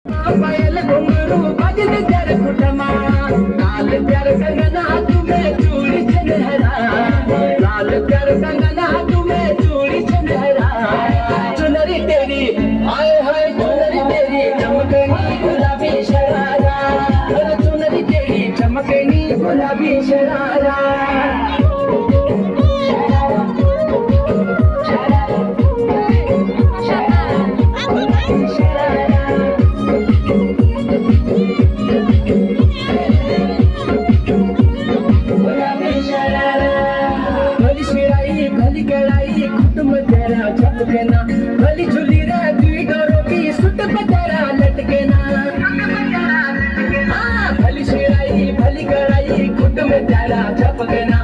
पायल घुंघरू बजन कर कुटमा लाल प्यार कंगना तुम्हें चूड़ी चंदहरा लाल प्यार कंगना तुम्हें चूड़ी चंदहरा चुनरी तेरी हाय हाय चुनरी तेरी चमकनी गुलाबी शरारा चुनरी तेरी चमकनी गुलाबी शरारा भली कड़ाई कुटुंब तेरा छपकेना भली झुली रे दुई डोरों की सुट तेरा लटकेना भली शिराई भली कड़ाई कुटुंब तेरा छपकेना